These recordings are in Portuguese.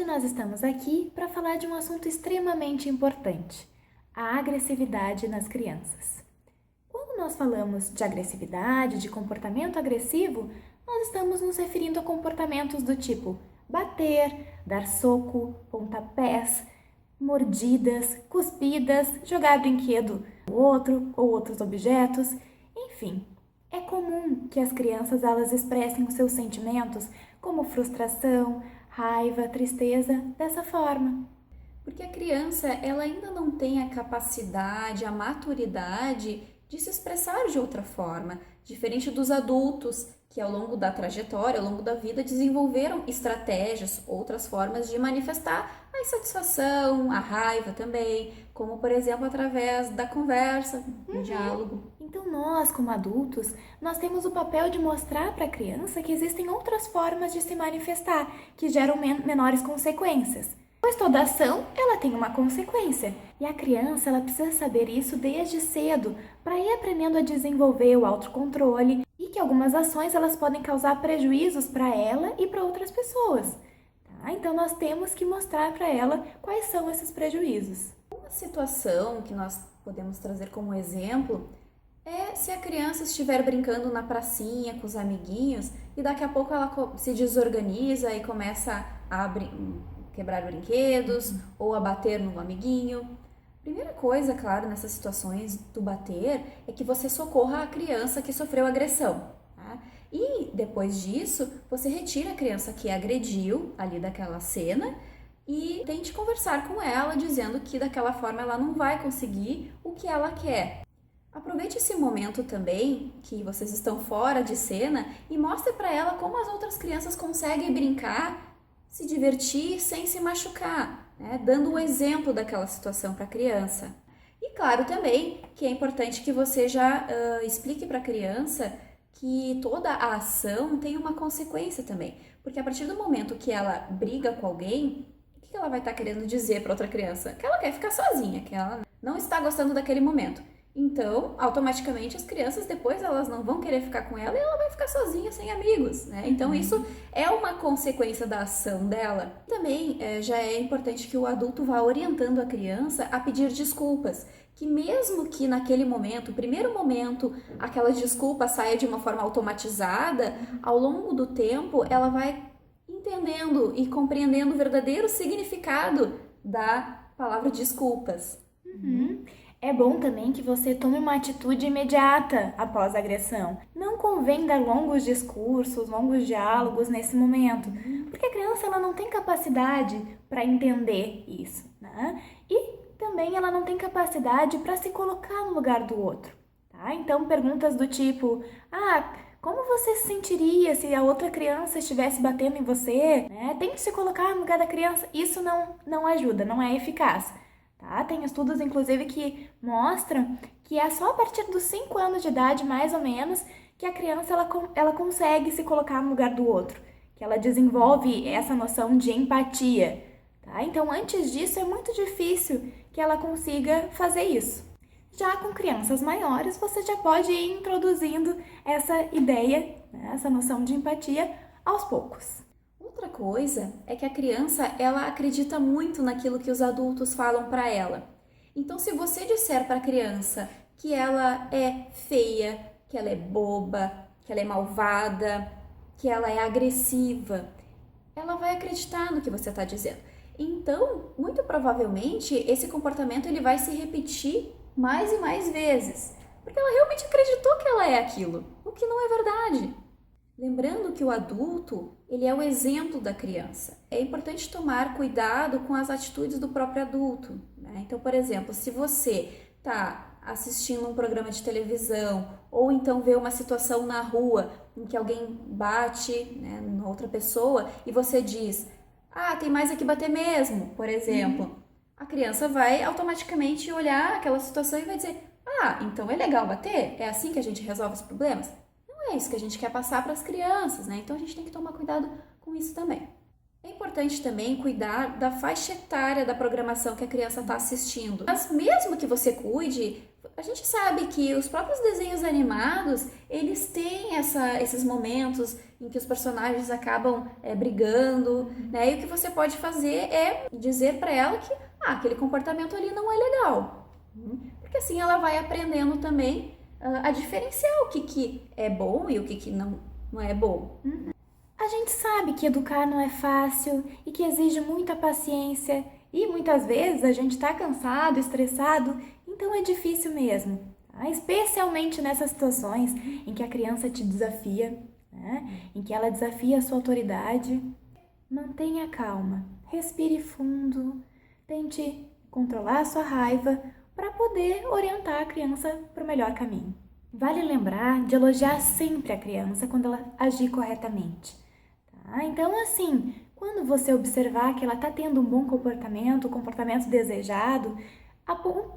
nós estamos aqui para falar de um assunto extremamente importante: a agressividade nas crianças. Quando nós falamos de agressividade, de comportamento agressivo, nós estamos nos referindo a comportamentos do tipo bater, dar soco, pontapés, mordidas, cuspidas, jogar brinquedo no outro ou outros objetos, enfim. É comum que as crianças elas expressem os seus sentimentos como frustração, raiva, tristeza, dessa forma. Porque a criança, ela ainda não tem a capacidade, a maturidade de se expressar de outra forma, diferente dos adultos que ao longo da trajetória, ao longo da vida, desenvolveram estratégias, outras formas de manifestar a insatisfação, a raiva também, como por exemplo através da conversa, do diálogo. Então nós, como adultos, nós temos o papel de mostrar para a criança que existem outras formas de se manifestar, que geram menores consequências. Pois toda ação, ela tem uma consequência. E a criança, ela precisa saber isso desde cedo, para ir aprendendo a desenvolver o autocontrole e que algumas ações, elas podem causar prejuízos para ela e para outras pessoas. Tá? Então nós temos que mostrar para ela quais são esses prejuízos. Uma situação que nós podemos trazer como exemplo é se a criança estiver brincando na pracinha com os amiguinhos e daqui a pouco ela se desorganiza e começa a quebrar brinquedos ou a bater no amiguinho. Primeira coisa, claro, nessas situações do bater é que você socorra a criança que sofreu agressão. Tá? E depois disso, você retira a criança que agrediu ali daquela cena e tente conversar com ela, dizendo que daquela forma ela não vai conseguir o que ela quer. Aproveite esse momento também, que vocês estão fora de cena, e mostre para ela como as outras crianças conseguem brincar, se divertir sem se machucar, né? Dando um exemplo daquela situação para a criança. E claro também que é importante que você já explique para a criança que toda a ação tem uma consequência também. Porque a partir do momento que ela briga com alguém, o que ela vai estar querendo dizer para outra criança? Que ela quer ficar sozinha, que ela não está gostando daquele momento. Então, automaticamente, as crianças depois elas não vão querer ficar com ela e ela vai ficar sozinha, sem amigos, né? Então, isso é uma consequência da ação dela. Também já é importante que o adulto vá orientando a criança a pedir desculpas. Que mesmo que naquele momento, primeiro momento, aquela desculpa saia de uma forma automatizada, ao longo do tempo, ela vai entendendo e compreendendo o verdadeiro significado da palavra desculpas. É bom também que você tome uma atitude imediata após a agressão. Não convém dar longos discursos, longos diálogos nesse momento, porque a criança ela não tem capacidade para entender isso, né? E também ela não tem capacidade para se colocar no lugar do outro, tá? Então perguntas do tipo: como você se sentiria se a outra criança estivesse batendo em você? Né? Tem que se colocar no lugar da criança. Isso não ajuda, não é eficaz. Tá? Tem estudos, inclusive, que mostram que é só a partir dos 5 anos de idade, mais ou menos, que a criança ela consegue se colocar no lugar do outro, que ela desenvolve essa noção de empatia. Tá? Então, antes disso, é muito difícil que ela consiga fazer isso. Já com crianças maiores, você já pode ir introduzindo essa ideia, né, essa noção de empatia aos poucos. Outra coisa é que a criança, ela acredita muito naquilo que os adultos falam para ela. Então, se você disser para a criança que ela é feia, que ela é boba, que ela é malvada, que ela é agressiva, ela vai acreditar no que você está dizendo. Então, muito provavelmente, esse comportamento ele vai se repetir mais e mais vezes, porque ela realmente acreditou que ela é aquilo, o que não é verdade. Lembrando que o adulto, ele é o exemplo da criança. É importante tomar cuidado com as atitudes do próprio adulto, né? Então, por exemplo, se você está assistindo um programa de televisão ou então vê uma situação na rua em que alguém bate, né, em outra pessoa e você diz: tem mais aqui bater mesmo, por exemplo. A criança vai automaticamente olhar aquela situação e vai dizer: então é legal bater? É assim que a gente resolve os problemas? Não é isso que a gente quer passar para as crianças, né? Então a gente tem que tomar cuidado com isso também. É importante também cuidar da faixa etária da programação que a criança está assistindo. Mas mesmo que você cuide, A gente sabe que os próprios desenhos animados, eles têm esses momentos em que os personagens acabam brigando, né? E o que você pode fazer é dizer para ela que aquele comportamento ali não é legal. Porque assim ela vai aprendendo também a diferenciar o que é bom e o que não é bom. A gente sabe que educar não é fácil e que exige muita paciência e muitas vezes a gente está cansado, estressado, então é difícil mesmo, tá? Especialmente nessas situações em que a criança te desafia, né? Em que ela desafia a sua autoridade. Mantenha calma, respire fundo, tente controlar a sua raiva para poder orientar a criança para o melhor caminho. Vale lembrar de elogiar sempre a criança quando ela agir corretamente. Então, assim, quando você observar que ela está tendo um bom comportamento, o comportamento desejado,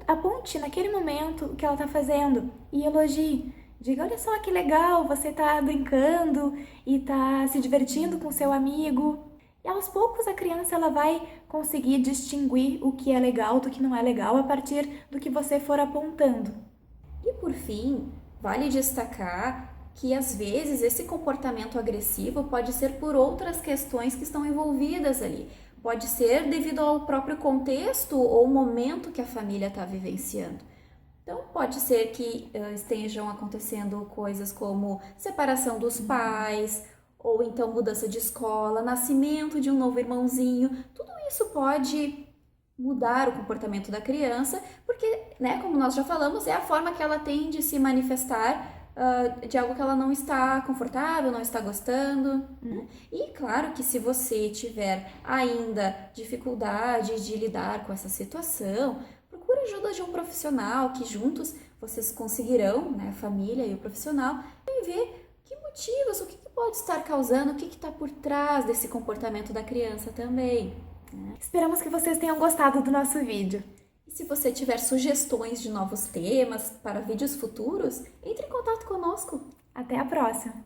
aponte naquele momento o que ela está fazendo e elogie. Diga, olha só que legal, você está brincando e está se divertindo com seu amigo. E aos poucos a criança ela vai conseguir distinguir o que é legal do que não é legal a partir do que você for apontando. E por fim, vale destacar que às vezes esse comportamento agressivo pode ser por outras questões que estão envolvidas ali. Pode ser devido ao próprio contexto ou momento que a família está vivenciando. Então pode ser que estejam acontecendo coisas como separação dos pais, ou então mudança de escola, nascimento de um novo irmãozinho. Tudo isso pode mudar o comportamento da criança, porque, né, como nós já falamos, é a forma que ela tem de se manifestar de algo que ela não está confortável, não está gostando. E claro que se você tiver ainda dificuldade de lidar com essa situação, procure ajuda de um profissional que juntos vocês conseguirão, né, a família e o profissional, e ver que motivos, o que pode estar causando, o que está por trás desse comportamento da criança também. Esperamos que vocês tenham gostado do nosso vídeo. E se você tiver sugestões de novos temas para vídeos futuros, entre em contato conosco. Até a próxima!